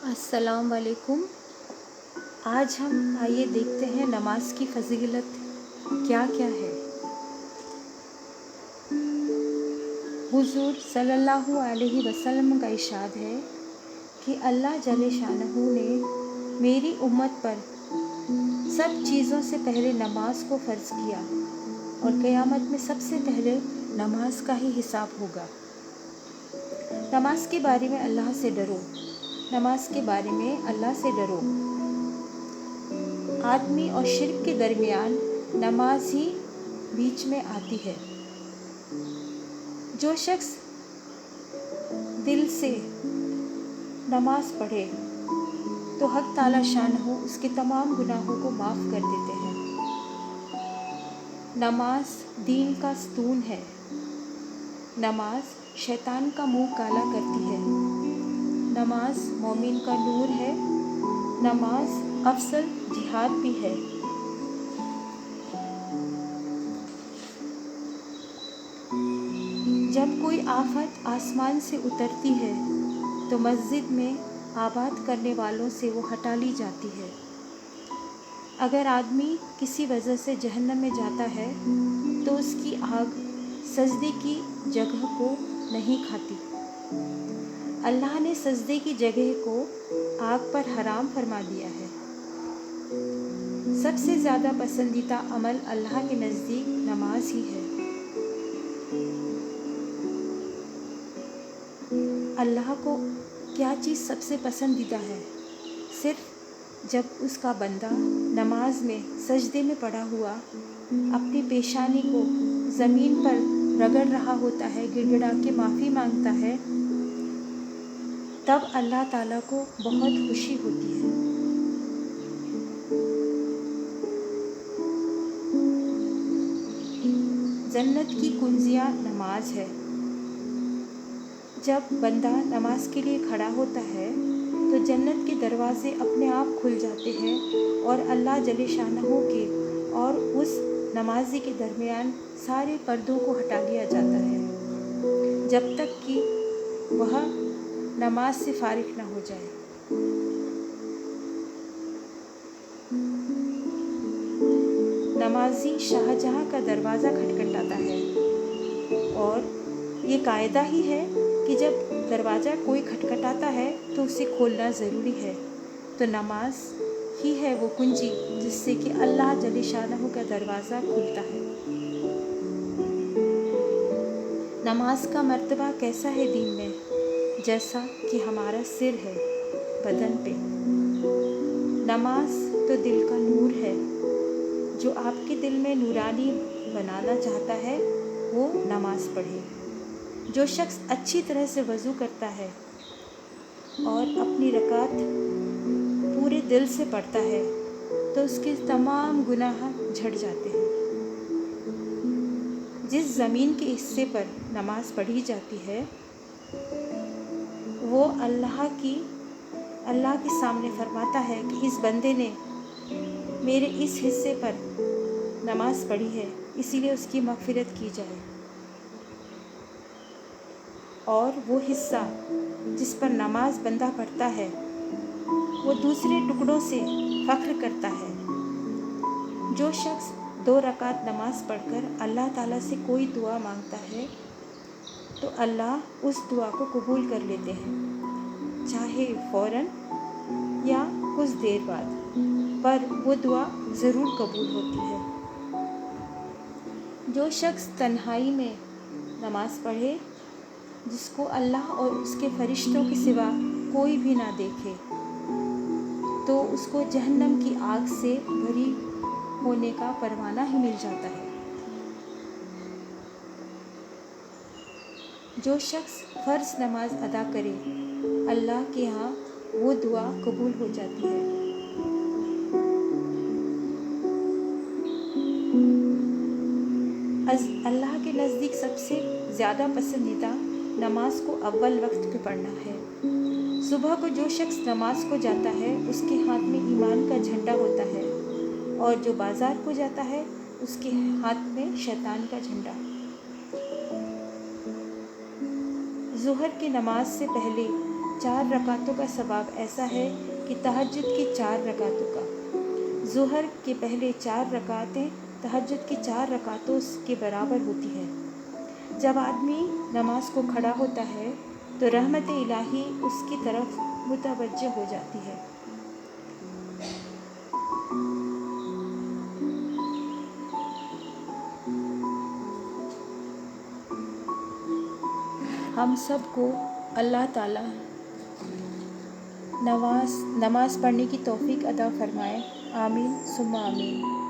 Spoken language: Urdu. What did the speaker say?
السلام علیکم۔ آج ہم آئیے دیکھتے ہیں نماز کی فضیلت کیا کیا ہے۔ حضور صلی اللہ علیہ وسلم کا ارشاد ہے کہ اللہ جل شانہ نے میری امت پر سب چیزوں سے پہلے نماز کو فرض کیا اور قیامت میں سب سے پہلے نماز کا ہی حساب ہوگا۔ نماز کے بارے میں اللہ سے ڈرو، نماز کے بارے میں اللہ سے ڈرو۔ آدمی اور شرک کے درمیان نماز ہی بیچ میں آتی ہے۔ جو شخص دل سے نماز پڑھے تو حق تعالی شانہ اس کے تمام گناہوں کو معاف کر دیتے ہیں۔ نماز دین کا ستون ہے۔ نماز شیطان کا منہ کالا کرتی ہے۔ نماز مومن کا نور ہے۔ نماز افضل جہاد بھی ہے۔ جب کوئی آفت آسمان سے اترتی ہے تو مسجد میں آباد کرنے والوں سے وہ ہٹا لی جاتی ہے۔ اگر آدمی کسی وجہ سے جہنم میں جاتا ہے تو اس کی آگ سجدے کی جگہ کو نہیں کھاتی۔ اللہ نے سجدے کی جگہ کو آگ پر حرام فرما دیا ہے۔ سب سے زیادہ پسندیدہ عمل اللہ کے نزدیک نماز ہی ہے۔ اللہ کو کیا چیز سب سے پسندیدہ ہے؟ صرف جب اس کا بندہ نماز میں سجدے میں پڑا ہوا اپنی پیشانی کو زمین پر رگڑ رہا ہوتا ہے، گڑ گڑا کے معافی مانگتا ہے، تب اللہ تعالیٰ کو بہت خوشی ہوتی ہے۔ جنت کی کنجیاں نماز ہے۔ جب بندہ نماز کے لیے کھڑا ہوتا ہے تو جنت کے دروازے اپنے آپ کھل جاتے ہیں اور اللہ جل شانہ کے اور اس نمازی کے درمیان سارے پردوں کو ہٹا لیا جاتا ہے جب تک کہ وہ نماز سے فارغ نہ ہو جائے۔ نمازی شاہجہاں کا دروازہ کھٹکھٹاتا ہے اور یہ قاعدہ ہی ہے کہ جب دروازہ کوئی کھٹکھٹاتا ہے تو اسے کھولنا ضروری ہے۔ تو نماز ہی ہے وہ کنجی جس سے کہ اللہ جل شانہ کا دروازہ کھلتا ہے۔ نماز کا مرتبہ کیسا ہے دین میں؟ جیسا کہ ہمارا سر ہے بدن پہ۔ نماز تو دل کا نور ہے۔ جو آپ کے دل میں نورانی بنانا چاہتا ہے وہ نماز پڑھے۔ جو شخص اچھی طرح سے وضو کرتا ہے اور اپنی رکعت پورے دل سے پڑھتا ہے تو اس کے تمام گناہ جھڑ جاتے ہیں۔ جس زمین کے حصے پر نماز پڑھی جاتی ہے وہ اللہ کے سامنے فرماتا ہے کہ اس بندے نے میرے اس حصے پر نماز پڑھی ہے، اسی لیے اس کی مغفرت کی جائے۔ اور وہ حصہ جس پر نماز بندہ پڑھتا ہے وہ دوسرے ٹکڑوں سے فخر کرتا ہے۔ جو شخص 2 رکعت نماز پڑھ کر اللہ تعالیٰ سے کوئی دعا مانگتا ہے تو اللہ اس دعا کو قبول کر لیتے ہیں، چاہے فوراً یا کچھ دیر بعد، پر وہ دعا ضرور قبول ہوتی ہے۔ جو شخص تنہائی میں نماز پڑھے، جس کو اللہ اور اس کے فرشتوں کے سوا کوئی بھی نہ دیکھے، تو اس کو جہنم کی آگ سے بری ہونے کا پروانہ ہی مل جاتا ہے۔ جو شخص فرض نماز ادا کرے اللہ کے ہاں وہ دعا قبول ہو جاتی ہے۔ اللہ کے نزدیک سب سے زیادہ پسندیدہ نماز کو اول وقت پہ پڑھنا ہے۔ صبح کو جو شخص نماز کو جاتا ہے اس کے ہاتھ میں ایمان کا جھنڈا ہوتا ہے، اور جو بازار کو جاتا ہے اس کے ہاتھ میں شیطان کا جھنڈا۔ ظہر کی نماز سے پہلے 4 رکعتوں کا ثواب ایسا ہے کہ تہجد کی 4 رکعتوں کا۔ ظہر کے پہلے 4 رکعتیں تہجد کی 4 رکعتوں کے برابر ہوتی ہے۔ جب آدمی نماز کو کھڑا ہوتا ہے تو رحمت الہی اس کی طرف متوجہ ہو جاتی ہے۔ ہم سب کو اللہ تعالیٰ نماز پڑھنے کی توفیق عطا فرمائے، آمین ثم آمین۔